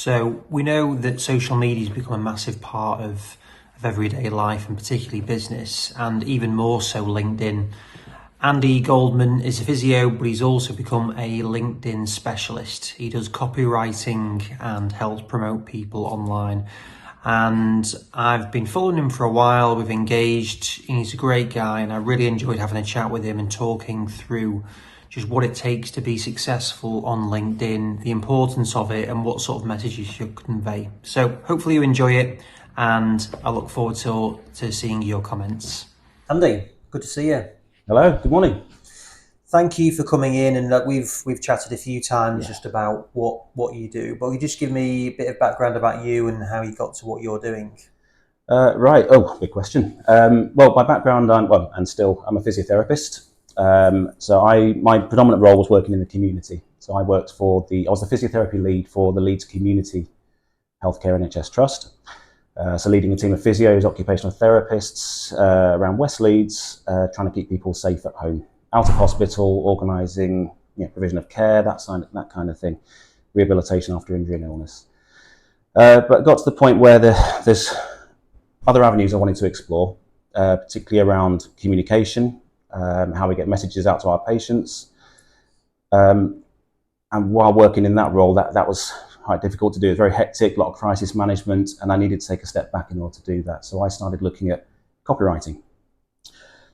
So we know that social media has become a massive part of everyday life and particularly business, and even more so LinkedIn. Andy Goldman is a physio, but he's also become a LinkedIn specialist. He does copywriting and helps promote people online. And I've been following him for a while. We've engaged, and he's a great guy, and I really enjoyed having a chat with him and talking through just what it takes to be successful on LinkedIn, the importance of it, and what sort of messages you should convey. So hopefully you enjoy it, and I look forward to seeing your comments. Andy, good to see you. Hello, good morning. Thank you for coming in, and we've chatted a few times just about what you do, but you just give me a bit of background about you and how you got to what you're doing. Right. Oh, big question. Well, by background, I'm a physiotherapist. My predominant role was working in the community. So I was the physiotherapy lead for the Leeds Community Healthcare NHS Trust. So leading a team of physios, occupational therapists around West Leeds, trying to keep people safe at home, out of hospital, organising provision of care, that kind of thing, rehabilitation after injury and illness. But it got to the point where there's other avenues I wanted to explore, particularly around communication, how we get messages out to our patients. And while working in that role, that was quite difficult to do. It was very hectic, a lot of crisis management, and I needed to take a step back in order to do that. So I started looking at copywriting.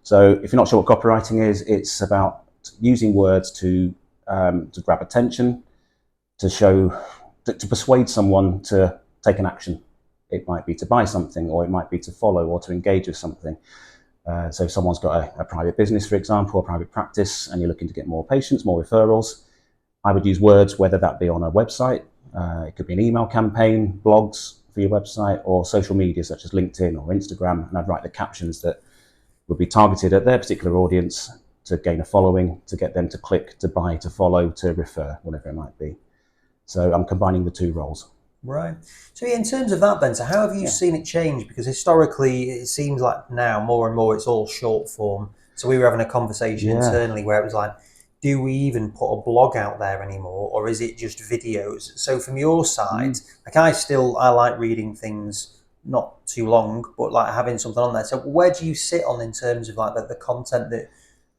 So if you're not sure what copywriting is, it's about using words to grab attention, to persuade someone to take an action. It might be to buy something, or it might be to follow or to engage with something. So if someone's got a private business, for example, or private practice, and you're looking to get more patients, more referrals, I would use words, whether that be on a website, it could be an email campaign, blogs for your website, or social media such as LinkedIn or Instagram, and I'd write the captions that would be targeted at their particular audience to gain a following, to get them to click, to buy, to follow, to refer, whatever it might be. So I'm combining the two roles. Right. So in terms of that then, so how have you seen it change? Because historically it seems like now more and more it's all short form. So we were having a conversation internally where it was like, do we even put a blog out there anymore, or is it just videos? So from your side, like I like reading things not too long, but like having something on there. So where do you sit on in terms of like the content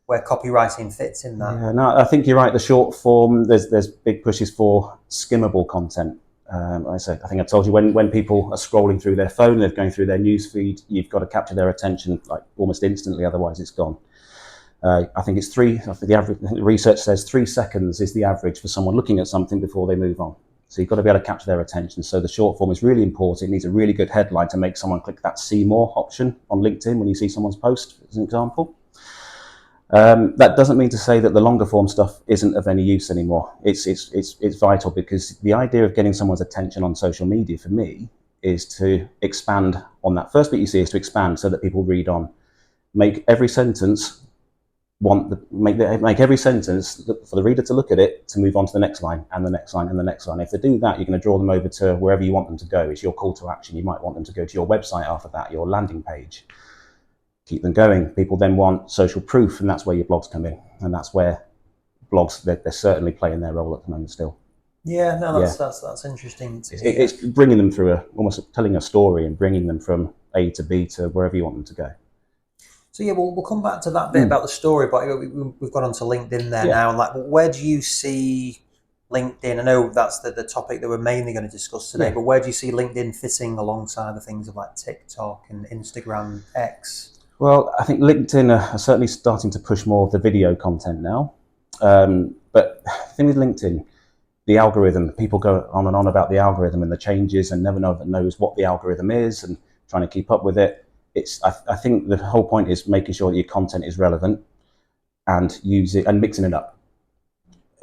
where copywriting fits in that? Yeah, no, I think you're right. The short form, there's big pushes for skimmable content. I think I told you when people are scrolling through their phone, they're going through their news feed, you've got to capture their attention like almost instantly, otherwise it's gone. I think it's the average research says 3 seconds is the average for someone looking at something before they move on. So you've got to be able to capture their attention. So the short form is really important. It needs a really good headline to make someone click that see more option on LinkedIn when you see someone's post, as an example. That doesn't mean to say that the longer form stuff isn't of any use anymore. It's vital, because the idea of getting someone's attention on social media for me is to expand on that first bit you see, is to expand so that people read on. Make every sentence make every sentence for the reader to look at it, to move on to the next line and the next line and the next line. If they do that, you're going to draw them over to wherever you want them to go. It's your call to action. You might want them to go to your website after that, your landing page. Keep them going. People then want social proof, and that's where your blogs come in. And that's where blogs, they're certainly playing their role at the moment still. Yeah, no, that's interesting to hear. It's bringing them through almost telling a story and bringing them from A to B to wherever you want them to go. So yeah, we'll come back to that bit about the story, but we've got onto LinkedIn there now. And like, where do you see LinkedIn? I know that's the topic that we're mainly going to discuss today, but where do you see LinkedIn fitting alongside the things of like TikTok and Instagram, X? Well, I think LinkedIn are certainly starting to push more of the video content now. But the thing with LinkedIn, the algorithm, people go on and on about the algorithm and the changes and never knows what the algorithm is and trying to keep up with it. I think the whole point is making sure that your content is relevant and use it and mixing it up.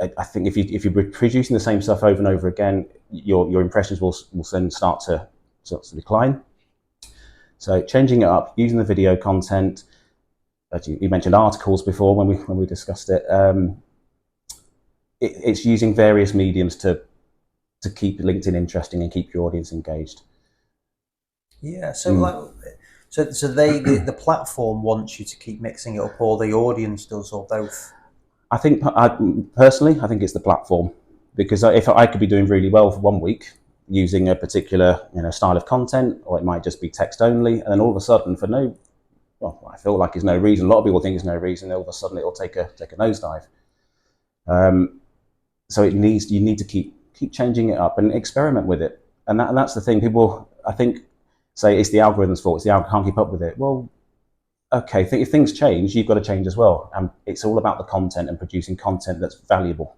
I think if you're producing the same stuff over and over again, your impressions will then start to decline. So changing it up, using the video content. You mentioned articles before when we discussed it. It's using various mediums to keep LinkedIn interesting and keep your audience engaged. Yeah. So So the platform wants you to keep mixing it up, or the audience does, or both? I think personally, I think it's the platform, because if I could be doing really well for 1 week, using a particular style of content, or it might just be text only, and then all of a sudden, for no, well, I feel like it's no reason. A lot of people think it's no reason. All of a sudden, it'll take a nosedive. So you need to keep changing it up and experiment with it. And that's the thing. People, I think, say it's the algorithm's fault. It's the algorithm can't keep up with it. Well, okay, if things change, you've got to change as well. And it's all about the content and producing content that's valuable.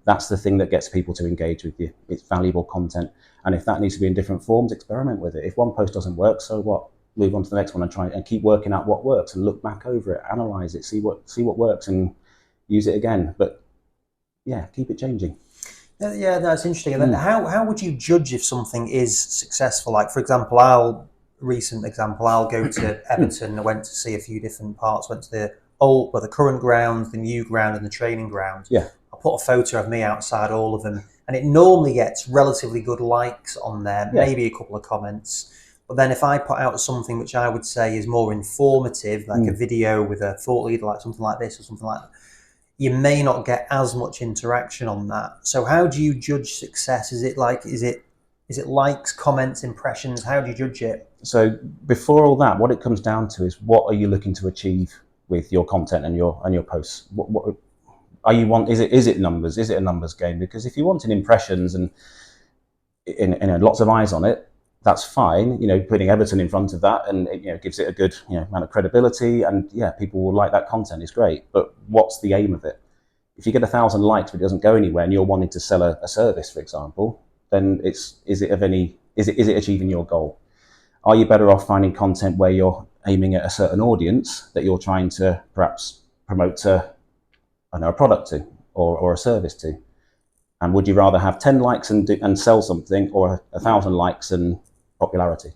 That's the thing that gets people to engage with you. It's valuable content. And if that needs to be in different forms, experiment with it. If one post doesn't work, so what? Move on to the next one and try and keep working out what works and look back over it, analyze it, see what works and use it again. But yeah, keep it changing. Yeah, that's interesting. And then how would you judge if something is successful? Like, for example, I'll go to Everton. I went to see a few different parts. Went to the current ground, the new ground, and the training ground. Yeah. I put a photo of me outside all of them, and it normally gets relatively good likes on there, maybe a couple of comments. But then if I put out something which I would say is more informative, like a video with a thought leader, like something like this or something like that, you may not get as much interaction on that. So how do you judge success? Is it likes, comments, impressions? How do you judge it? So before all that, what it comes down to is, what are you looking to achieve with your content and your posts? What are you want? Is it numbers? Is it a numbers game? Because if you're wanting impressions and lots of eyes on it, that's fine. Putting Everton in front of that, and it gives it a good amount of credibility, and people will like that content, is great. But what's the aim of it? If you get 1,000 likes but it doesn't go anywhere, and you're wanting to sell a service, for example, then is it achieving your goal? Are you better off finding content where you're aiming at a certain audience that you're trying to perhaps promote to, a product to, or a service to? And would you rather have 10 likes and sell something, or 1,000 likes and popularity?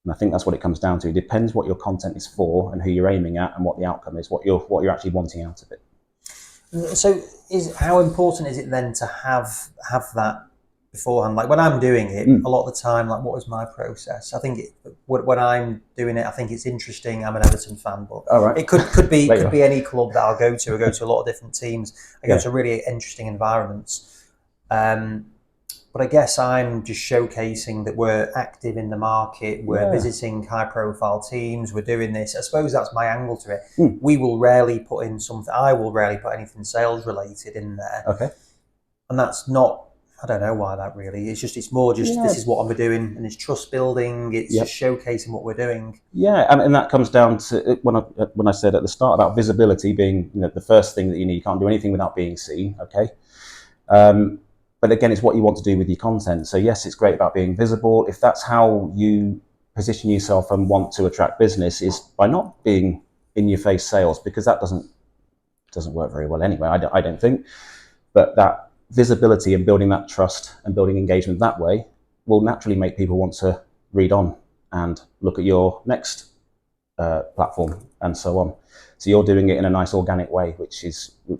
And I think that's what it comes down to. It depends what your content is for and who you're aiming at and what the outcome is, what you're actually wanting out of it. So how important is it then to have that beforehand? Like when I'm doing it, a lot of the time, like what is my process? I think when I'm doing it, I think it's interesting. I'm an Everton fan, but it could be any club that I'll go to. I go to a lot of different teams. I go to really interesting environments. But I guess I'm just showcasing that we're active in the market. We're visiting high-profile teams. We're doing this. I suppose that's my angle to it. We will rarely put in something. I will rarely put anything sales-related in there. Okay. And that's not. I don't know why that really. It's more just this is what I'm doing, and it's trust building. It's just showcasing what we're doing. Yeah, and that comes down to when I said at the start about visibility being the first thing that you need. You can't do anything without being seen. Okay. But again, it's what you want to do with your content. So yes, it's great about being visible. If that's how you position yourself and want to attract business, is by not being in your face sales, because that doesn't work very well anyway. I don't think. But that visibility and building that trust and building engagement that way will naturally make people want to read on and look at your next platform and so on. So you're doing it in a nice organic way, which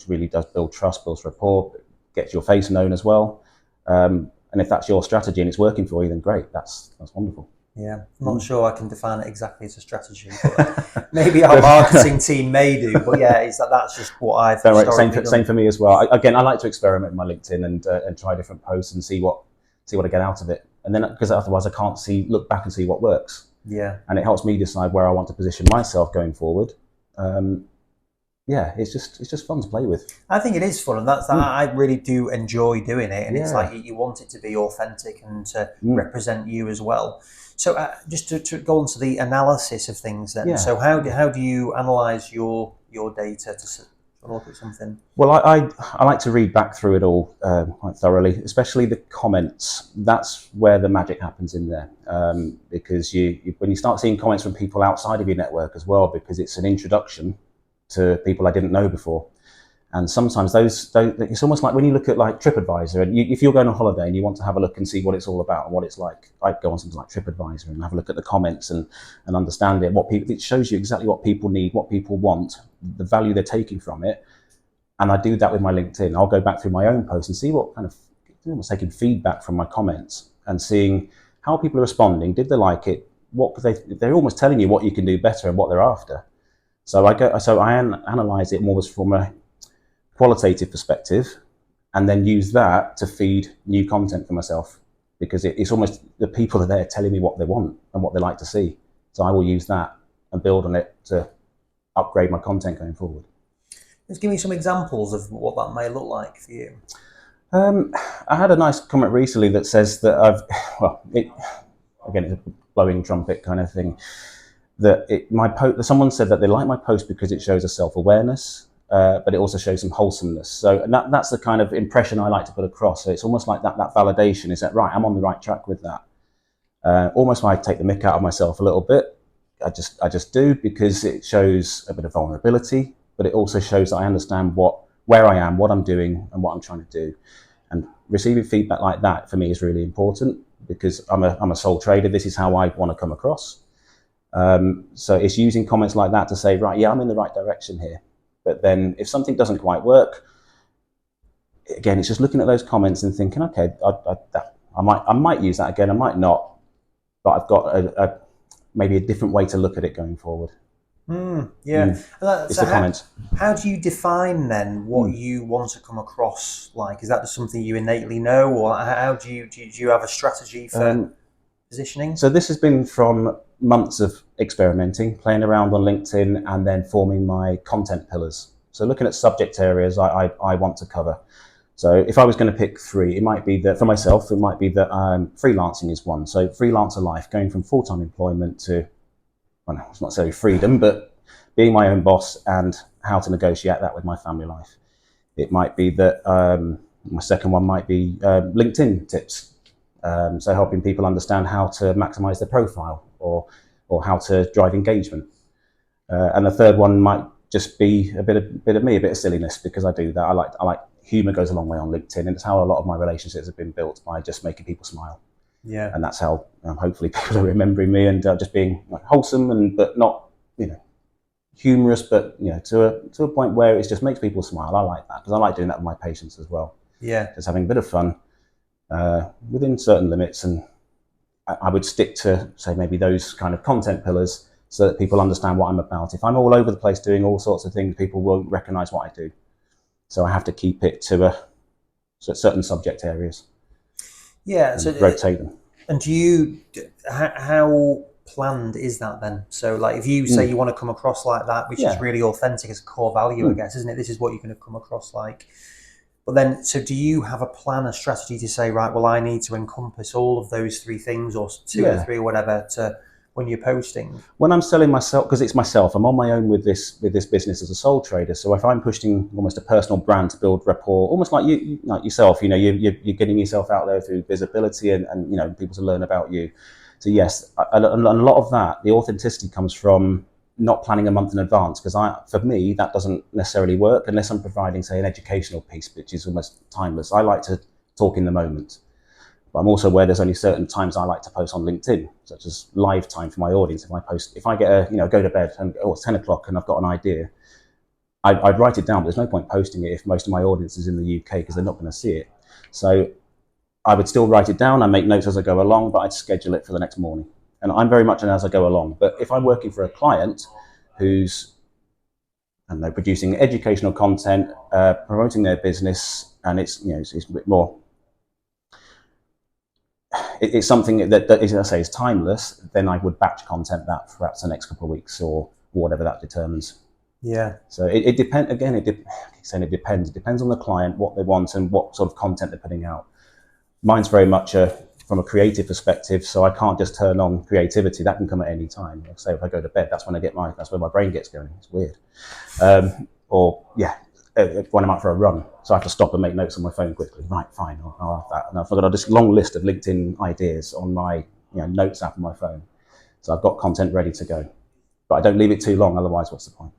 really does build trust, builds rapport, gets your face known as well. And if that's your strategy and it's working for you, then great. That's wonderful. Yeah, I'm not sure I can define it exactly as a strategy, but maybe our marketing team may do. But yeah, that's just what I've same for me as well. I like to experiment with my LinkedIn and try different posts and see what I get out of it. And then, because otherwise I can't look back and see what works. Yeah. And it helps me decide where I want to position myself going forward. It's just fun to play with. I think it is fun, and I really do enjoy doing it. And it's like you want it to be authentic and to represent you as well. So just to go on to the analysis of things then. So how do you analyse your data to look at something? Well, I like to read back through it all quite thoroughly, especially the comments. That's where the magic happens in there, because when you start seeing comments from people outside of your network as well, because it's an introduction to people I didn't know before. And sometimes it's almost like when you look at like TripAdvisor, and if you're going on holiday and you want to have a look and see what it's all about and what it's like, I'd go on something like TripAdvisor and have a look at the comments and understand it. It shows you exactly what people need, what people want, the value they're taking from it. And I do that with my LinkedIn. I'll go back through my own posts and see what kind of, almost taking feedback from my comments and seeing how people are responding. Did they like it? They're almost telling you what you can do better and what they're after. So I analyze it more from a qualitative perspective, and then use that to feed new content for myself, because it's almost the people are there telling me what they want and what they like to see. So I will use that and build on it to upgrade my content going forward. Just give me some examples of what that may look like for you. I had a nice comment recently that says that again, it's a blowing trumpet kind of thing, that someone said that they like my post because it shows a self-awareness, but it also shows some wholesomeness. So that's the kind of impression I like to put across. So it's almost like that validation is that, right, I'm on the right track with that. Almost like I take the mick out of myself a little bit. I just do, because it shows a bit of vulnerability, but it also shows that I understand where I am, what I'm doing, and what I'm trying to do. And receiving feedback like that for me is really important, because I'm a sole trader. This is how I want to come across. So it's using comments like that to say, right, yeah, I'm in the right direction here. But then if something doesn't quite work, again, it's just looking at those comments and thinking, okay, I might use that again, I might not, but I've got maybe a different way to look at it going forward. It's the comments. How do you define then what you want to come across like? Is that just something you innately know, or how do you have a strategy for positioning? So this has been from months of experimenting, playing around on LinkedIn, and then forming my content pillars. So looking at subject areas I want to cover. So if I was going to pick 3, it might be that for myself, it might be that freelancing is one. So freelancer life, going from full-time employment to, well, it's not necessarily freedom, but being my own boss and how to negotiate that with my family life. It might be that my second one might be LinkedIn tips. So helping people understand how to maximize their profile or how to drive engagement. And the third one might just be a bit of me, a bit of silliness, because I do that. I like humor goes a long way on LinkedIn, and it's how a lot of my relationships have been built, by just making people smile. Yeah. And that's how hopefully people are remembering me, and just being wholesome but not, humorous, but to a point where it just makes people smile. I like that, because I like doing that with my patients as well. Yeah. Just having a bit of fun within certain limits, and I would stick to, say, maybe those kind of content pillars, so that people understand what I'm about. If I'm all over the place doing all sorts of things, people won't recognize what I do. So I have to keep it to certain subject areas. Yeah. So rotate them. And how planned is that then? So like, if you say you want to come across like that, which is really authentic as a core value, I guess, isn't it? This is what you're going to come across like. But then, so do you have a plan, a strategy to say, right, well, I need to encompass all of those 3 things, or 2 or 3 or whatever, to when you're posting? When I'm selling myself, because it's myself, I'm on my own with this business as a sole trader. So if I'm pushing almost a personal brand to build rapport, almost like like yourself, you're getting yourself out there through visibility and people to learn about you. So yes, a lot of that, the authenticity comes from not planning a month in advance, because for me, that doesn't necessarily work unless I'm providing, say, an educational piece, which is almost timeless. I like to talk in the moment. But I'm also aware there's only certain times I like to post on LinkedIn, such as live time for my audience. If I get go to bed and it's 10 o'clock and I've got an idea, I'd write it down, but there's no point posting it if most of my audience is in the UK, because they're not going to see it. So I would still write it down. I make notes as I go along, but I'd schedule it for the next morning. And I'm very much an as I go along. But if I'm working for a client who's producing educational content, promoting their business, and it's a bit more, it's something that as I say, is timeless, then I would batch content that for perhaps the next couple of weeks or whatever that determines. Yeah. So it depends. Again, it depends. It depends on the client, what they want, and what sort of content they're putting out. Mine's very much from a creative perspective, so I can't just turn on creativity. That can come at any time. Like, say, if I go to bed, that's when that's where my brain gets going. It's weird. When I'm out for a run, so I have to stop and make notes on my phone quickly. Right, fine, I'll have that. And I've got this long list of LinkedIn ideas on my notes app on my phone. So I've got content ready to go, but I don't leave it too long. Otherwise, what's the point?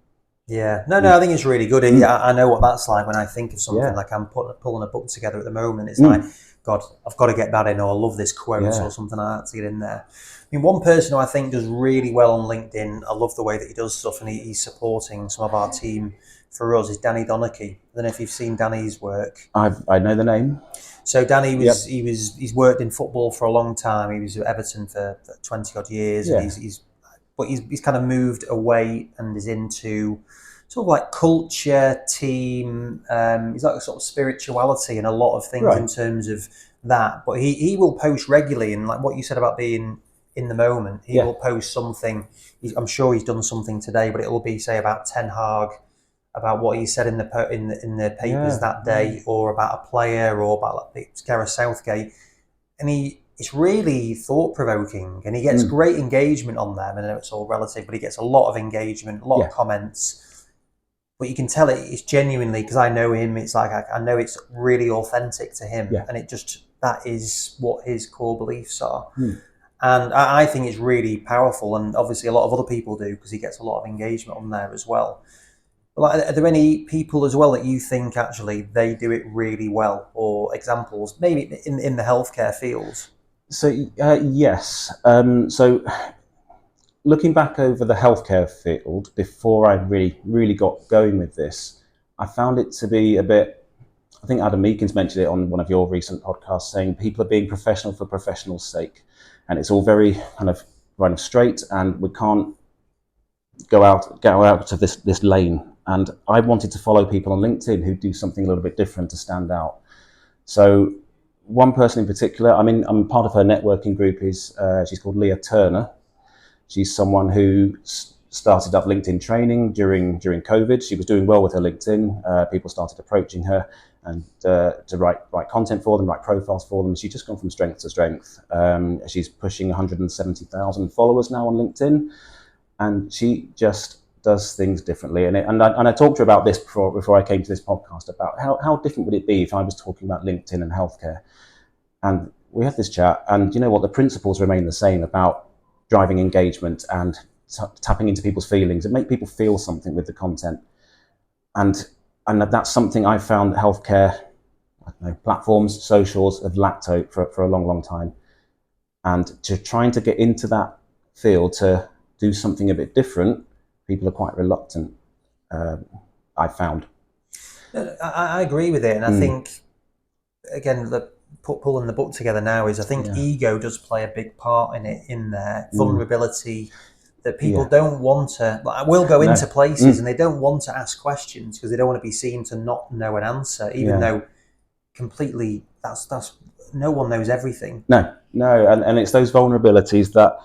Yeah, no, I think it's really good. I know what that's like when I think of something like I'm pulling a book together at the moment. It's like, God, I've got to get that in, or I love this quote or something like that to get in there. I mean, one person who I think does really well on LinkedIn, I love the way that he does stuff, and he's supporting some of our team for us, is Danny Donachie. I don't know if you've seen Danny's work. I know the name. So Danny he's worked in football for a long time. He was at Everton for 20 odd years. Yeah. And he's kind of moved away and is into sort of like culture, team. He's like a sort of spirituality and a lot of things in Right. terms of that. But he will post regularly, and like what you said about being in the moment, he Yeah. will post something. I'm sure he's done something today, but it will be say about Ten Hag, about what he said in the papers Yeah. that day, or about a player, or about like Gareth Southgate, and it's really thought provoking, and he gets Mm. great engagement on them. And I know it's all relative, but he gets a lot of engagement, a lot of Yeah. comments. But you can tell it's genuinely, because I know him. It's like I know it's really authentic to him, Yeah. and it just that is what his core beliefs are. Mm. And I think it's really powerful, and obviously a lot of other people do because he gets a lot of engagement on there as well. Like, are there any people as well that you think actually they do it really well, or examples maybe in the healthcare fields? So yes. So looking back over the healthcare field before I really got going with this, I found it to be a bit. I think Adam Meakins mentioned it on one of your recent podcasts, saying people are being professional for professional's sake, and it's all very kind of running straight, and we can't go out of this lane. And I wanted to follow people on LinkedIn who do something a little bit different to stand out. So one person in particular, I'm part of her networking group. Is she's called Leah Turner. She's someone who started up LinkedIn training during COVID. She was doing well with her LinkedIn. People started approaching her and to write content for them, write profiles for them. She's just gone from strength to strength. She's pushing 170,000 followers now on LinkedIn, and she just does things differently. And I talked to her about this before I came to this podcast, about how different would it be if I was talking about LinkedIn and healthcare. And we had this chat, and you know what, the principles remain the same about driving engagement and tapping into people's feelings and make people feel something with the content. And that's something I found that healthcare, I don't know, platforms, socials have lacked out for a long time. And to trying to get into that field to do something a bit different, people are quite reluctant, I found. I agree with it, and I think again pulling the book together now is I think Yeah. ego does play a big part in it, in there Mm. vulnerability, that people Yeah. don't want to, like, will go No. into places and they don't want to ask questions because they don't want to be seen to not know an answer, even Yeah. though completely that's no one knows everything. No, and it's those vulnerabilities that,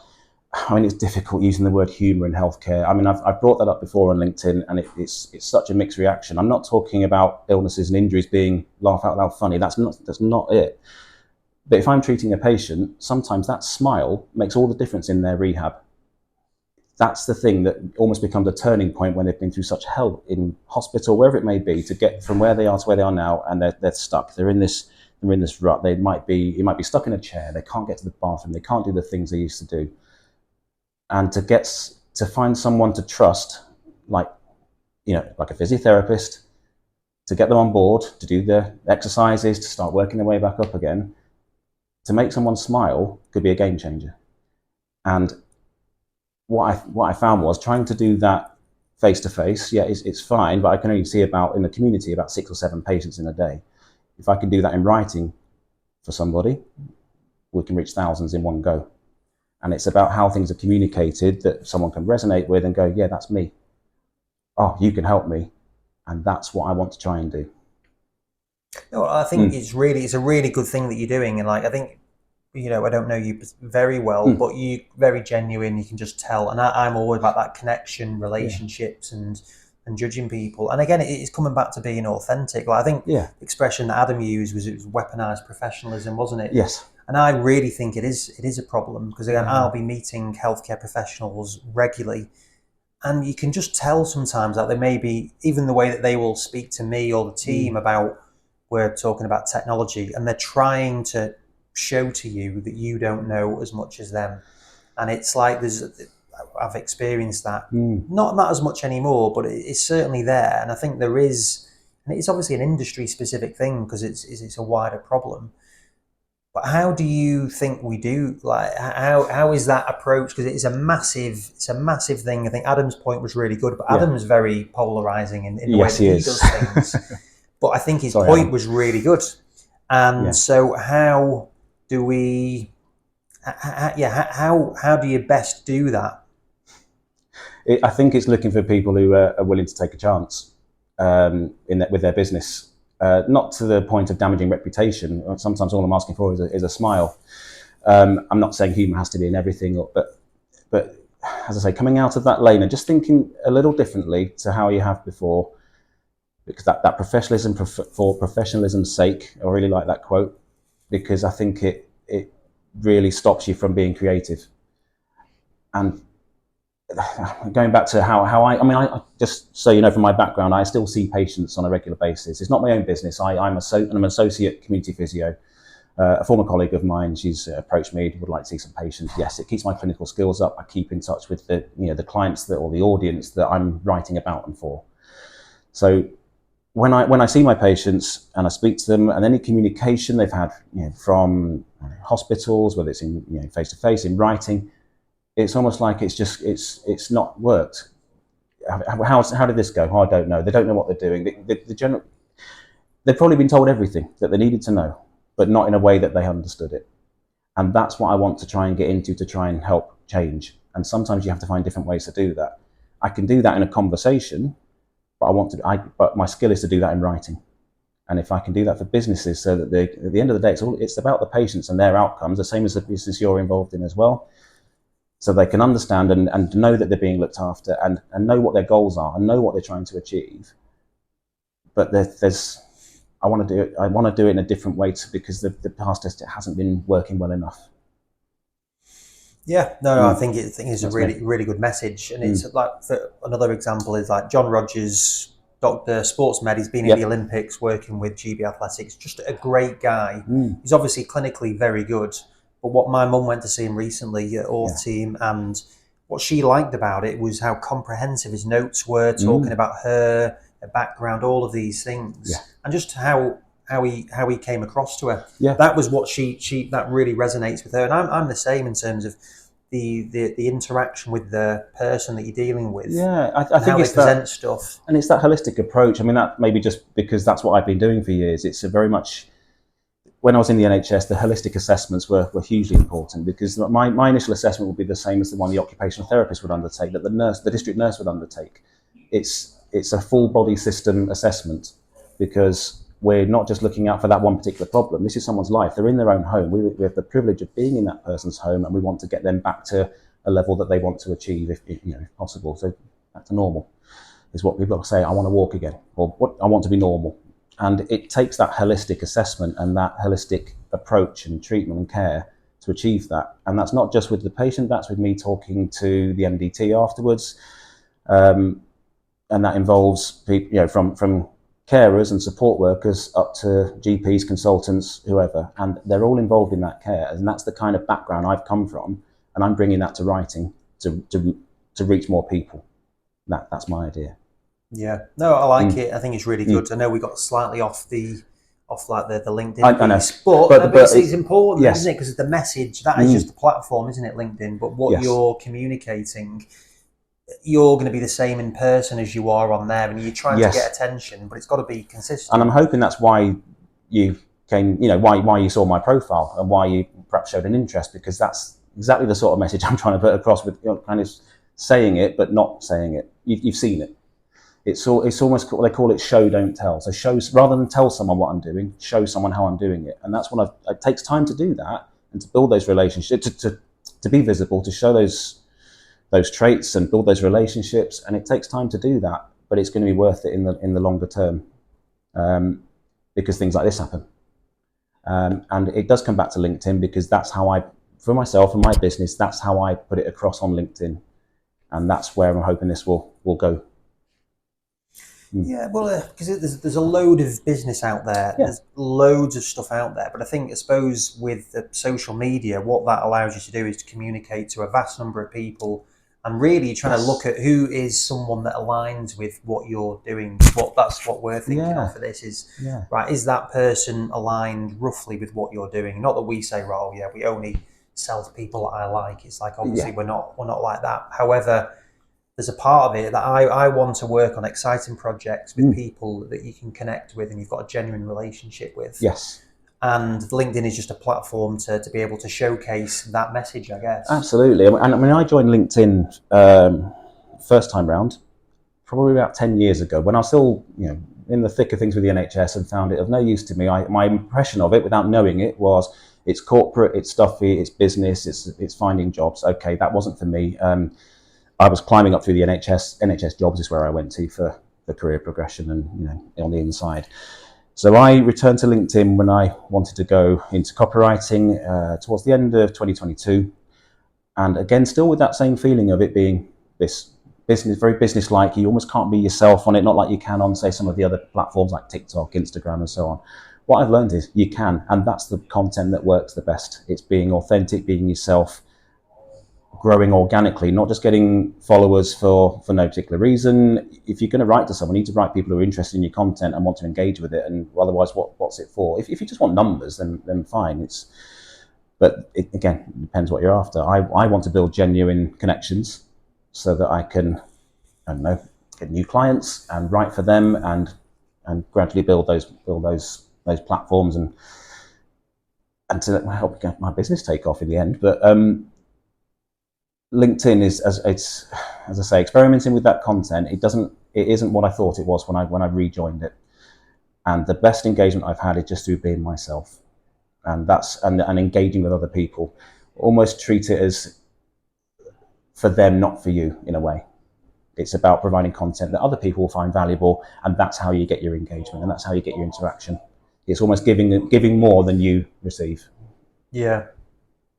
it's difficult using the word humour in healthcare. I've brought that up before on LinkedIn, and it's such a mixed reaction. I'm not talking about illnesses and injuries being laugh out loud funny. That's not it. But if I'm treating a patient, sometimes that smile makes all the difference in their rehab. That's the thing that almost becomes a turning point when they've been through such hell in hospital, wherever it may be, to get from where they are to where they are now, and they're stuck. They're in this rut. It might be stuck in a chair. They can't get to the bathroom. They can't do the things they used to do. And to find someone to trust, like like a physiotherapist, to get them on board, to do the exercises, to start working their way back up again, to make someone smile could be a game changer. And what I found was trying to do that face to face. Yeah, it's fine, but I can only see in the community about 6 or 7 patients in a day. If I can do that in writing for somebody, we can reach thousands in one go. And it's about how things are communicated that someone can resonate with and go, yeah, that's me. Oh, you can help me. And that's what I want to try and do. No, I think it's a really good thing that you're doing, and like I think, I don't know you very well, but you very genuine. You can just tell, and I'm always about that connection, Yeah. relationships, and judging people. And again, it's coming back to being authentic. Like I think Yeah. the expression that Adam used was, it was weaponized professionalism, wasn't it? Yes. And I really think it is a problem, because again, Yeah. I'll be meeting healthcare professionals regularly, and you can just tell sometimes that they may be, even the way that they will speak to me or the team about, we're talking about technology, and they're trying to show to you that you don't know as much as them. And it's like I've experienced that, not as much anymore, but it's certainly there. And I think there is, and it's obviously an industry specific thing because it's a wider problem. But how do you think we do? Like, how is that approach? Because it's a massive thing. I think Adam's point was really good, but Yeah. Adam's very polarizing in the way Yes, that he he is. does things. But I think his Sorry, point Adam. was really good. And Yeah. so, how do we? How do you best do that? I think it's looking for people who are willing to take a chance with their business, not to the point of damaging reputation. Sometimes all I'm asking for is a smile. I'm not saying humour has to be in everything, but as I say, coming out of that lane and just thinking a little differently to how you have before, because that professionalism for professionalism's sake, I really like that quote, because I think it really stops you from being creative. And going back to how I just so you know, from my background, I still see patients on a regular basis. It's not my own business. I'm an associate community physio. A former colleague of mine, she's approached me, would like to see some patients. Yes, it keeps my clinical skills up. I keep in touch with the clients or the audience that I'm writing about and for. So when I see my patients and I speak to them, and any communication they've had from hospitals, whether it's in face to face, in writing, it's almost like it's not worked. How did this go? Oh, I don't know. They don't know what they're doing. They've probably been told everything that they needed to know, but not in a way that they understood it. And that's what I want to try and get into, to try and help change. And sometimes you have to find different ways to do that. I can do that in a conversation, but my skill is to do that in writing. And if I can do that for businesses, so that at the end of the day, it's about the patients and their outcomes, the same as the business you're involved in as well. So they can understand and know that they're being looked after, and know what their goals are and know what they're trying to achieve. But I want to do it in a different way, because the past test, it hasn't been working well enough. Yeah, no, I think it's a really good message. And it's like, for another example is like John Rogers, Dr. Sports Med. He's been in the Olympics working with GB Athletics. Just a great guy. He's obviously clinically very good. But what my mum went to see him recently at Orth Team, and what she liked about it was how comprehensive his notes were, talking about her background, all of these things, and just how he came across to her. That was what that really resonates with her. And I'm the same in terms of the interaction with the person that you're dealing with. I think how they present stuff, and it's that holistic approach. I mean, that maybe just because that's what I've been doing for years. It's a very much, when I was in the NHS, the holistic assessments were hugely important, because my initial assessment would be the same as the one the occupational therapist would undertake, that the district nurse would undertake. It's a full body system assessment, because we're not just looking out for that one particular problem. This is someone's life. They're in their own home. We have the privilege of being in that person's home, and we want to get them back to a level that they want to achieve, if possible. So back to normal is what people say. I want to walk again, or what I want to be normal. And it takes that holistic assessment and that holistic approach and treatment and care to achieve that. And that's not just with the patient, that's with me talking to the MDT afterwards. And that involves people, from carers and support workers up to GPs, consultants, whoever. And they're all involved in that care. And that's the kind of background I've come from. And I'm bringing that to writing to reach more people. That's my idea. Yeah, no, I like it. I think it's really good. I know we got slightly off the LinkedIn piece, but it's important, isn't it? Because the message, that is just the platform, isn't it? LinkedIn, but what you're communicating, you're going to be the same in person as you are on there, and you're trying to get attention, but it's got to be consistent. And I'm hoping that's why you came, why you saw my profile and why you perhaps showed an interest, because that's exactly the sort of message I'm trying to put across, with kind of saying it but not saying it. You've seen it. It's almost what they call it, show, don't tell. So rather than tell someone what I'm doing, show someone how I'm doing it. And that's what it takes time to do that, and to build those relationships, to be visible, to show those traits and build those relationships. And it takes time to do that, but it's going to be worth it in the longer term, because things like this happen. And it does come back to LinkedIn, because that's how for myself and my business, that's how I put it across on LinkedIn. And that's where I'm hoping this will go. Yeah, well, because there's a load of business out there. There's loads of stuff out there. But I suppose with the social media, what that allows you to do is to communicate to a vast number of people, and really trying to look at who is someone that aligns with what you're doing. That's what we're thinking of for this is, right, is that person aligned roughly with what you're doing? Not that we say, we only sell to people that I like. It's like, obviously we're not like that. However, there's a part of it that I want to work on exciting projects with people that you can connect with and you've got a genuine relationship with. Yes. And LinkedIn is just a platform to be able to showcase that message, I guess. Absolutely. And I joined LinkedIn first time round, probably about 10 years ago, when I was still, in the thick of things with the NHS and found it of no use to me. My impression of it, without knowing it, was it's corporate, it's stuffy, it's business, it's finding jobs. Okay, that wasn't for me. I was climbing up through the NHS. NHS jobs is where I went to for the career progression and, on the inside. So I returned to LinkedIn when I wanted to go into copywriting towards the end of 2022. And again, still with that same feeling of it being this business, very business-like. You almost can't be yourself on it, not like you can on, say, some of the other platforms like TikTok, Instagram, and so on. What I've learned is you can, and that's the content that works the best. It's being authentic, being yourself, growing organically, not just getting followers for no particular reason. If you're going to write to someone, you need to write people who are interested in your content and want to engage with it, and otherwise, what's it for? If you just want numbers, then fine. But it, again, depends what you're after. I want to build genuine connections so that I can, get new clients and write for them and gradually build those platforms and to help get my business take off in the end. But LinkedIn is, as I say, experimenting with that content. It isn't what I thought it was when I rejoined it. And the best engagement I've had is just through being myself, and engaging with other people. Almost treat it as for them, not for you, in a way. It's about providing content that other people will find valuable, and that's how you get your engagement, and that's how you get your interaction. It's almost giving more than you receive. Yeah.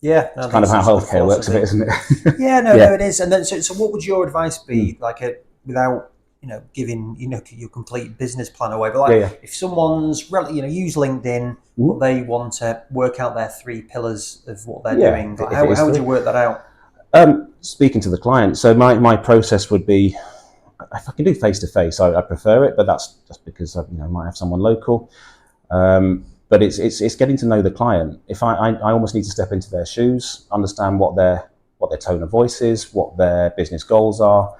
It's kind of how healthcare works a bit, isn't it? No, it is. And then, so what would your advice be, without giving your complete business plan away, but if someone's use LinkedIn, but they want to work out their 3 pillars of what they're doing, how would you work that out? Speaking to the client, so my process would be, if I can do face-to-face, I prefer it, but that's just because I might have someone local. But it's getting to know the client. If I almost need to step into their shoes, understand what their tone of voice is, what their business goals are,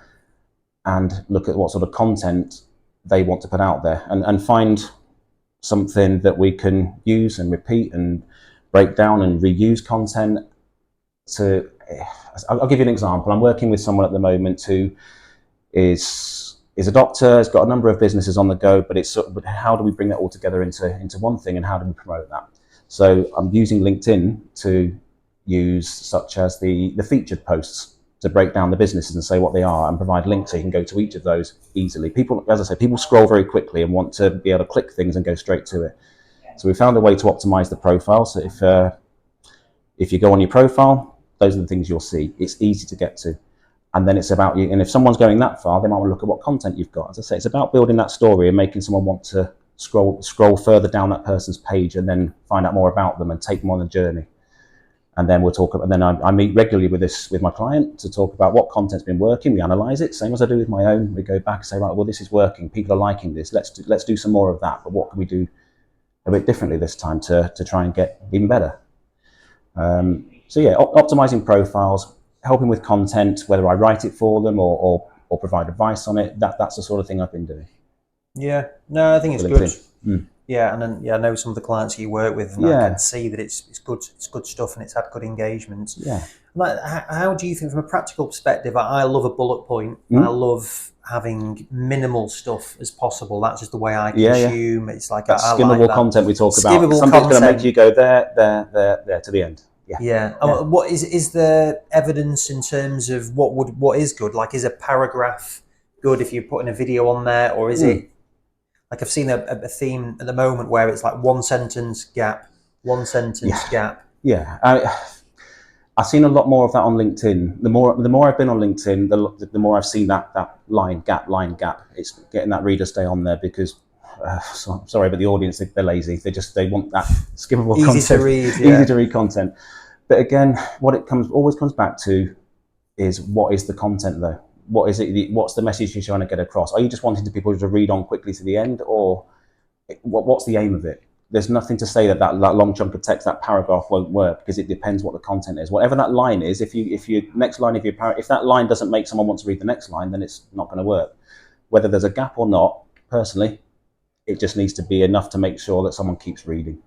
and look at what sort of content they want to put out there, and find something that we can use and repeat and break down and reuse content. I'll give you an example. I'm working with someone at the moment who is a doctor, has got a number of businesses on the go, but but how do we bring that all together into one thing, and how do we promote that? So I'm using LinkedIn to use such as the featured posts to break down the businesses and say what they are and provide links so you can go to each of those easily. People, as I say, people scroll very quickly and want to be able to click things and go straight to it. So we found a way to optimize the profile. So if you go on your profile, those are the things you'll see. It's easy to get to. And then it's about you. And if someone's going that far, they might want to look at what content you've got. As I say, it's about building that story and making someone want to scroll further down that person's page and then find out more about them and take them on a journey. And then we'll talk. And then I meet regularly with my client to talk about what content's been working. We analyze it, same as I do with my own. We go back and say, right, well, this is working. People are liking this. Let's do some more of that. But what can we do a bit differently this time to try and get even better? Optimizing profiles, helping with content, whether I write it for them or provide advice on it. That's the sort of thing I've been doing. Yeah, no, I think it's good. Yeah, and then I know some of the clients you work with, and I can see that it's good stuff, and it's had good engagement. Yeah. How do you think, from a practical perspective? I love a bullet point. I love having minimal stuff as possible. That's just the way I consume. It's like that skimmable content we talk about. Something's going to make you go there to the end. Yeah. What is the evidence in terms of what is good? Like, is a paragraph good if you're putting a video on there, or is it like, I've seen a theme at the moment where it's like one sentence gap. Yeah, I've seen a lot more of that on LinkedIn. The more I've been on LinkedIn, the more I've seen that line gap. It's getting that reader stay on there because. Sorry, but the audience, they're lazy. They want that skippable content, easy to read content. But again, what it always comes back to is, what is the content though? What is it? What's the message you're trying to get across? Are you just wanting people to read on quickly to the end, or what's the aim of it? There's nothing to say that long chunk of text, that paragraph won't work, because it depends what the content is. Whatever that line is, if that line doesn't make someone want to read the next line, then it's not going to work. Whether there's a gap or not, personally, it just needs to be enough to make sure that someone keeps reading.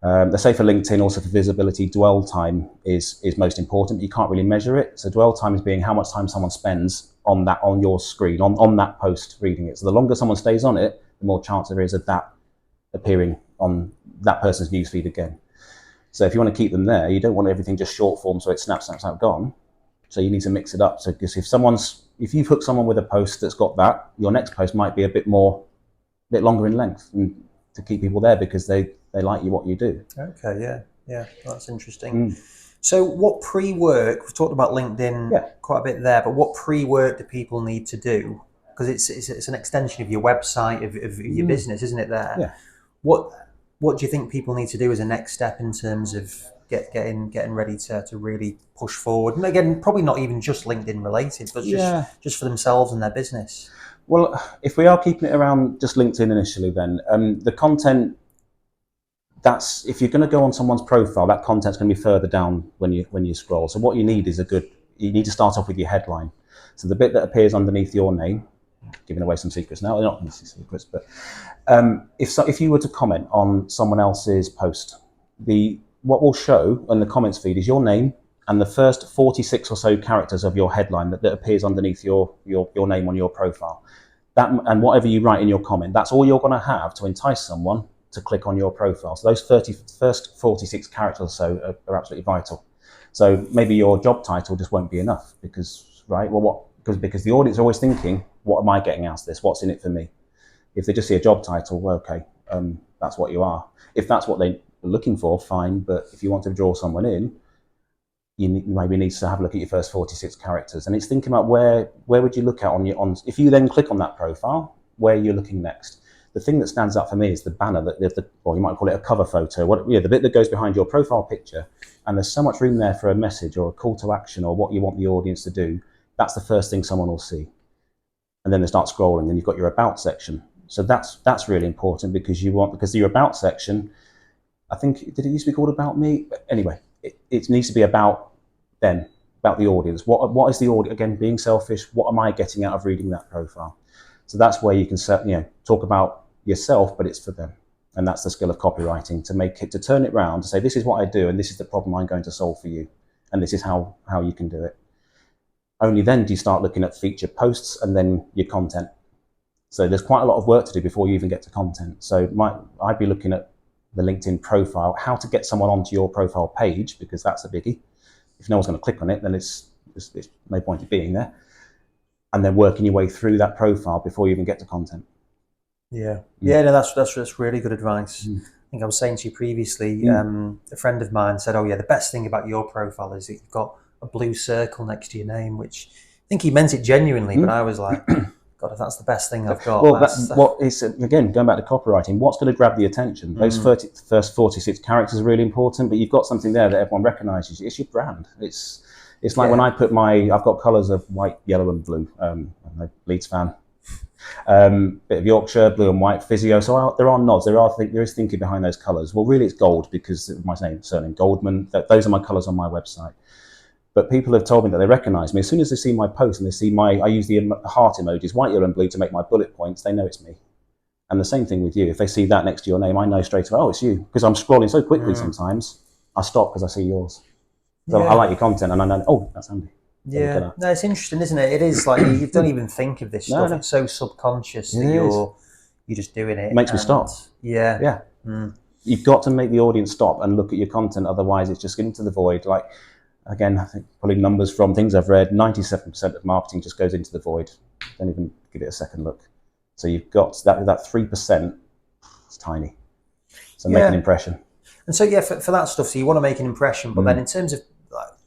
They say for LinkedIn, also for visibility, dwell time is most important. You can't really measure it. So dwell time is being how much time someone spends on your screen, on that post reading it. So the longer someone stays on it, the more chance there is of that appearing on that person's newsfeed again. So if you want to keep them there, you don't want everything just short form so it snaps, gone. So you need to mix it up. So because if you've hooked someone with a post that's got that, your next post might be a bit longer in length, and to keep people there because they like what you do. Okay, yeah, that's interesting. So what pre-work, we've talked about LinkedIn quite a bit there, but what pre-work do people need to do? Because it's an extension of your website, of your business, isn't it there? Yeah. What do you think people need to do as a next step in terms of getting ready to really push forward? And again, probably not even just LinkedIn related, but just for themselves and their business. Well, if we are keeping it around just LinkedIn initially, then the content, that's, if you're going to go on someone's profile, that content's going to be further down when you scroll. So what you need is you need to start off with your headline. So the bit that appears underneath your name, giving away some secrets now, they're not necessarily secrets, but if you were to comment on someone else's post, what will show on the comments feed is your name and the first 46 or so characters of your headline that appears underneath your name on your profile. That, and whatever you write in your comment, that's all you're going to have to entice someone to click on your profile. So those first 46 characters or so are absolutely vital. So maybe your job title just won't be enough because the audience are always thinking, what am I getting out of this? What's in it for me? If they just see a job title, well, okay, that's what you are. If that's what they're looking for, fine. But if you want to draw someone in, you maybe need to have a look at your first 46 characters. And it's thinking about where would you look at if you then click on that profile, where you're looking next. The thing that stands out for me is the banner, or you might call it a cover photo, the bit that goes behind your profile picture. And there's so much room there for a message or a call to action or what you want the audience to do. That's the first thing someone will see. And then they start scrolling, and you've got your about section. So that's really important because your about section, I think, did it used to be called About Me? But anyway, it needs to be about them, about the audience. What is the audience? Again, being selfish, what am I getting out of reading that profile? So that's where you can talk about yourself, but it's for them. And that's the skill of copywriting, to turn it around, to say, this is what I do, and this is the problem I'm going to solve for you. And this is how you can do it. Only then do you start looking at featured posts and then your content. So there's quite a lot of work to do before you even get to content. So I'd be looking at the LinkedIn profile, how to get someone onto your profile page, because that's a biggie. If no one's going to click on it, then it's no point in being there. And then working your way through that profile before you even get to content. No, that's really good advice. I think I was saying to you previously, a friend of mine said, the best thing about your profile is that you've got a blue circle next to your name, which I think he meant it genuinely, but I was like, God, if that's the best thing I've got. Well, again, going back to copywriting, what's going to grab the attention? Those first 46 characters are really important, but you've got something there that everyone recognises. It's your brand. It's like when I put I've got colours of white, yellow and blue. I'm a Leeds fan. Bit of Yorkshire, blue and white, physio. So there are nods. There is thinking behind those colours. Well, really, it's gold because of my surname, Goldman. Those are my colours on my website. But people have told me that they recognise me. As soon as they see my post and they see I use the heart emojis, white, yellow and blue, to make my bullet points, they know it's me. And the same thing with you. If they see that next to your name, I know straight away, oh, it's you. Because I'm scrolling so quickly sometimes, I stop because I see yours. So I like your content and I know, oh, that's Andy. No, it's interesting, isn't it? It is like, you don't even think of this stuff. No. It's so subconscious that you're just doing it. It makes me stop. Yeah. You've got to make the audience stop and look at your content. Otherwise, it's just getting to the void. Like, again, I think pulling numbers from things I've read, 97% of marketing just goes into the void. Don't even give it a second look. So you've got that 3%, it's tiny. So make an impression. And so, for that stuff, so you want to make an impression, but then in terms of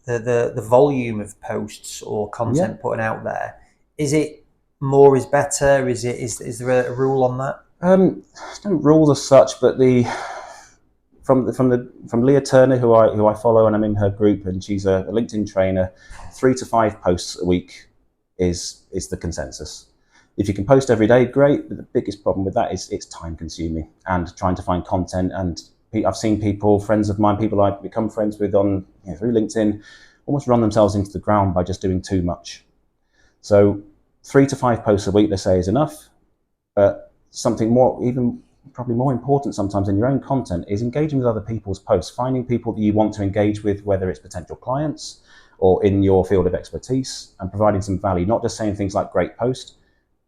the volume of posts or content putting out there, is it more is better? Is there a rule on that? There's no rules as such, but from Leah Turner, who I follow, and I'm in her group, and she's a LinkedIn trainer, 3 to 5 posts a week is the consensus. If you can post every day, great. But the biggest problem with that is it's time consuming and trying to find content. And I've seen friends of mine, people I've become friends with through LinkedIn, almost run themselves into the ground by just doing too much. So 3 to 5 posts a week, they say, is enough. But something more, even probably more important sometimes in your own content, is engaging with other people's posts, finding people that you want to engage with, whether it's potential clients or in your field of expertise, and providing some value, not just saying things like great post.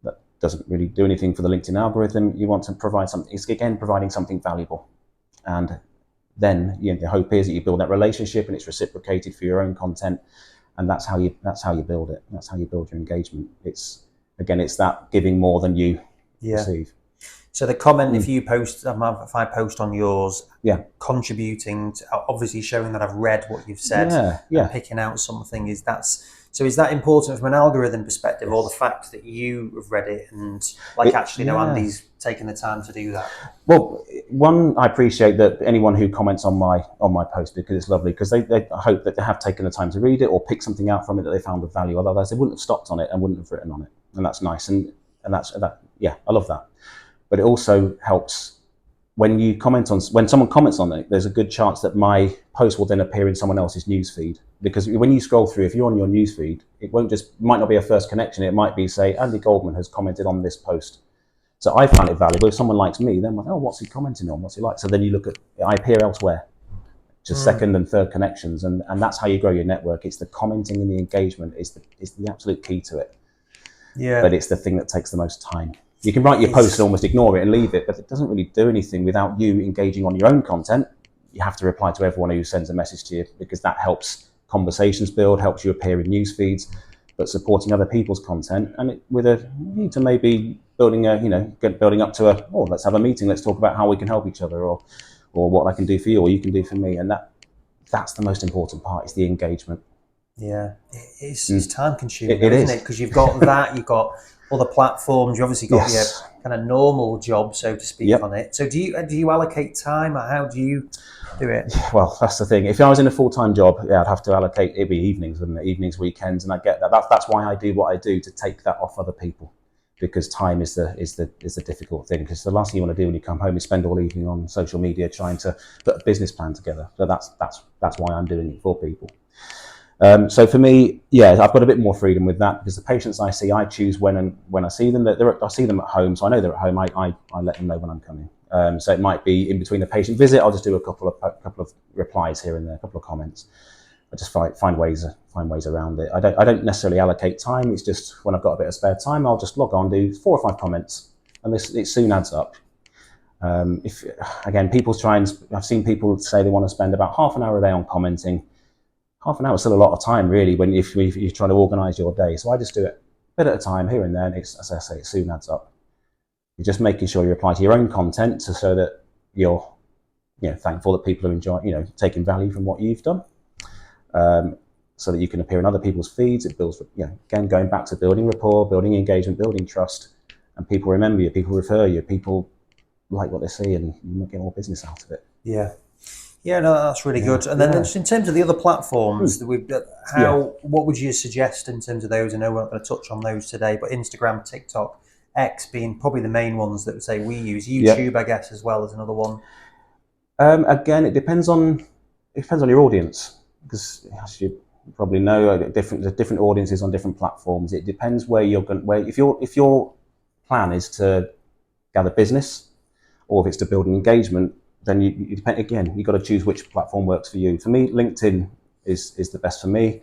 That doesn't really do anything for the LinkedIn algorithm. You want to provide something, it's again providing something valuable. And then the hope is that you build that relationship and it's reciprocated for your own content. And that's how you build it. That's how you build your engagement. It's that giving more than you receive. So the comment, if I post on yours, contributing to, obviously showing that I've read what you've said, and picking out something, is that important from an algorithm perspective, or the fact that you have read it and Andy's taken the time to do that? Well, one, I appreciate that anyone who comments on my post, because it's lovely, because they hope that they have taken the time to read it or pick something out from it that they found of value. Otherwise, they wouldn't have stopped on it and wouldn't have written on it, and that's nice. And that's that. Yeah, I love that. But it also helps when someone comments on it. There's a good chance that my post will then appear in someone else's newsfeed, because when you scroll through, if you're on your newsfeed, it might not be a first connection. It might be, say, Andy Goldman has commented on this post. So I find it valuable. If someone likes me, then I'm like, oh, what's he commenting on? What's he like? So then you look at, I appear elsewhere, just second and third connections. And that's how you grow your network. It's the commenting and the engagement is the absolute key to it. Yeah. But it's the thing that takes the most time. You can write your post and almost ignore it and leave it, but it doesn't really do anything without you engaging on your own content. You have to reply to everyone who sends a message to you, because that helps conversations build, helps you appear in news feeds, but supporting other people's content, and with a view to maybe building up to let's have a meeting, let's talk about how we can help each other, or what I can do for you or you can do for me. And that's the most important part, is the engagement. Yeah, it's time consuming, isn't it? Because you've got that, you've got other platforms, you obviously got your kind of normal job, so to speak, on it. So do you allocate time, or how do you do it? Well, that's the thing. If I was in a full-time job, I'd have to allocate, it'd be evenings, wouldn't it? Evenings, weekends, and I get that. That's why I do what I do, to take that off other people, because time is the difficult thing. Because the last thing you want to do when you come home is spend all evening on social media trying to put a business plan together. So that's why I'm doing it for people. So for me, I've got a bit more freedom with that, because the patients I see, I choose when I see them. I see them at home, so I know they're at home. I let them know when I'm coming. So it might be in between the patient visit. I'll just do a couple of replies here and there, a couple of comments. I just find ways around it. I don't necessarily allocate time. It's just when I've got a bit of spare time, I'll just log on, do 4 or 5 comments, and it soon adds up. I've seen people say they want to spend about half an hour a day on commenting. Half an hour is still a lot of time, really, if you're trying to organise your day. So I just do it a bit at a time, here and there, and as I say, it soon adds up. You're just making sure you reply to your own content, so that you're thankful that people are enjoying, taking value from what you've done, so that you can appear in other people's feeds. It builds, again, going back to building rapport, building engagement, building trust, and people remember you, people refer you, people like what they see, and you get more business out of it. Yeah. Yeah, no, that's really good. And then just in terms of the other platforms that we've got, what would you suggest in terms of those? I know we're not going to touch on those today, but Instagram, TikTok, X being probably the main ones that we use. YouTube, I guess, as well as another one. Again, it depends on your audience, because as you probably know, there's different audiences on different platforms. It depends where you're going. If your plan is to gather business, or if it's to build an engagement, then you depend. Again, you've got to choose which platform works for you. For me, LinkedIn is the best for me.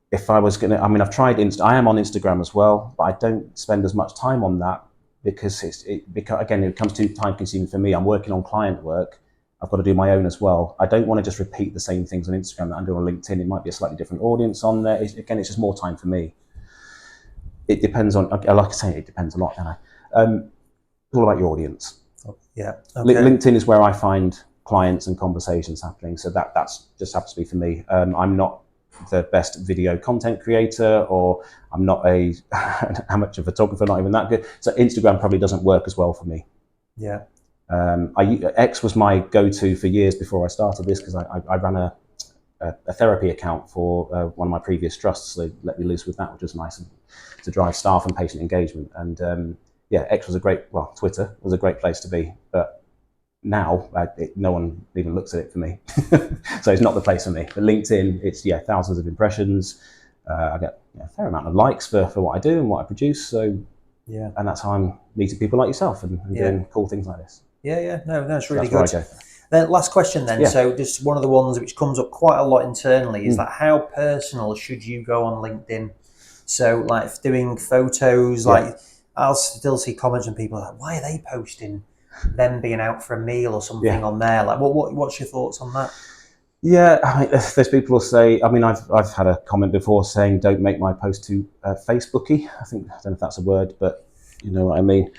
If I was going to, I've tried I am on Instagram as well, but I don't spend as much time on that, because again, it becomes too time consuming for me. I'm working on client work. I've got to do my own as well. I don't want to just repeat the same things on Instagram that I'm doing on LinkedIn. It might be a slightly different audience on there. It's just more time for me. It depends on, like I say, it depends a lot, don't I? It's all about your audience. Yeah. Okay. LinkedIn is where I find clients and conversations happening. So that's just happens to be for me. I'm not the best video content creator, or I'm not an amateur photographer, not even that good. So Instagram probably doesn't work as well for me. Yeah. X was my go-to for years before I started this, because I ran a therapy account for one of my previous trusts. They let me loose with that, which was nice to drive staff and patient engagement. And X was Twitter was a great place to be, but now no one even looks at it for me. So it's not the place for me. But LinkedIn, it's thousands of impressions. I get a fair amount of likes for what I do and what I produce. So and that's how I'm meeting people like yourself and doing cool things like this. No, that's really good. Then last question then. Yeah. So just one of the ones which comes up quite a lot internally is that how personal should you go on LinkedIn? So like doing photos, like I'll still see comments from people like, why are they posting them being out for a meal or something on there? Like what's your thoughts on that? Yeah, I mean, there's people who say, I mean, I've had a comment before saying, don't make my post too Facebooky. I don't know if that's a word, but you know what I mean.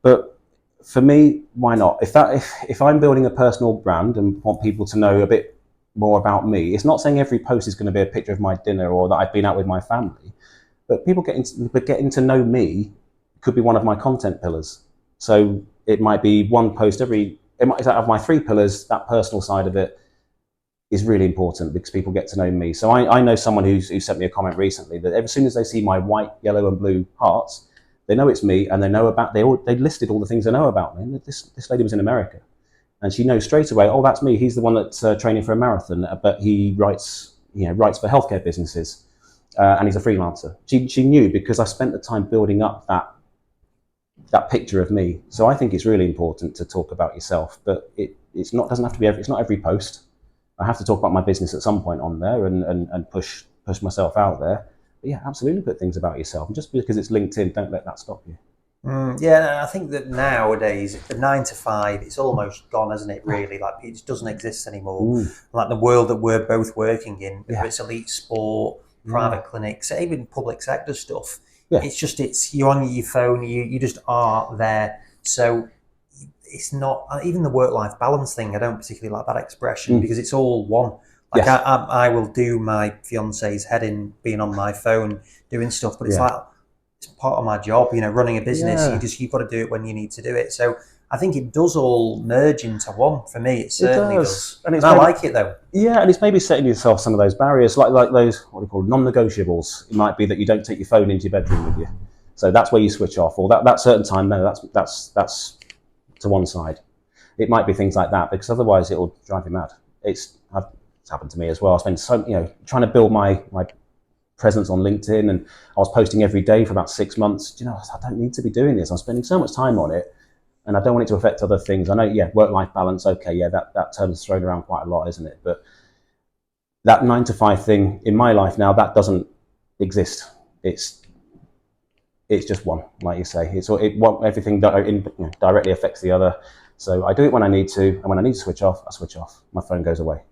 But for me, why not? If I'm building a personal brand and want people to know a bit more about me, it's not saying every post is going to be a picture of my dinner or that I've been out with my family, but people getting to know me could be one of my content pillars. So it might be one post out of my 3 pillars, that personal side of it is really important because people get to know me. So I know someone who sent me a comment recently that as soon as they see my white, yellow and blue hearts, they know it's me, and they know about they listed all the things they know about me. And this lady was in America, and she knows straight away. Oh, that's me. He's the one that's training for a marathon, but he writes for healthcare businesses, and he's a freelancer. She knew because I spent the time building up that picture of me. So I think it's really important to talk about yourself, but it's not every post. I have to talk about my business at some point on there and push myself out there. But yeah, absolutely put things about yourself. And just because it's LinkedIn, don't let that stop you. Yeah, I think that nowadays, the 9 to 5, it's almost gone, hasn't it, really? Like, it just doesn't exist anymore. Like the world that we're both working in, whether it's elite sport, private clinics, even public sector stuff, it's you're on your phone, you just are there. So it's not, even the work-life balance thing, I don't particularly like that expression because it's all one. Like I will do my fiance's head in being on my phone doing stuff, but it's like, it's part of my job, running a business. You've got to do it when you need to do it. So I think it does all merge into one. For me, it certainly does. And I like it though. Yeah, and it's maybe setting yourself some of those barriers, like those, what do you call, non-negotiables. It might be that you don't take your phone into your bedroom with you. So that's where you switch off, or that certain time, no, that's to one side. It might be things like that, because otherwise it will drive you mad. It's happened to me as well. I spent trying to build my presence on LinkedIn, and I was posting every day for about 6 months. I don't need to be doing this. I'm spending so much time on it, and I don't want it to affect other things. I know, work-life balance, okay, that term's thrown around quite a lot, isn't it? But that 9 to 5 thing in my life now, that doesn't exist. It's just one, like you say. Everything directly affects the other. So I do it when I need to, and when I need to switch off, I switch off. My phone goes away,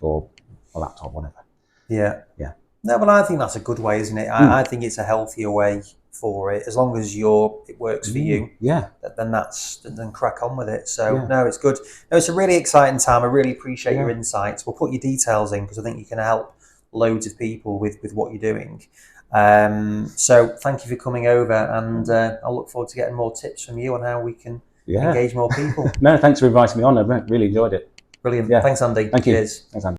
or my laptop, whatever. Yeah. No, but I think that's a good way, isn't it? I think it's a healthier way for it, as long as it works for you. Yeah. Then crack on with it. So no, it's good. No, it's a really exciting time. I really appreciate your insights. We'll put your details in because I think you can help loads of people with what you're doing. So thank you for coming over, and I look forward to getting more tips from you on how we can engage more people. No, thanks for inviting me on. I really enjoyed it. Brilliant. Thanks, Andy. Thank you. Cheers. Thanks, Andy.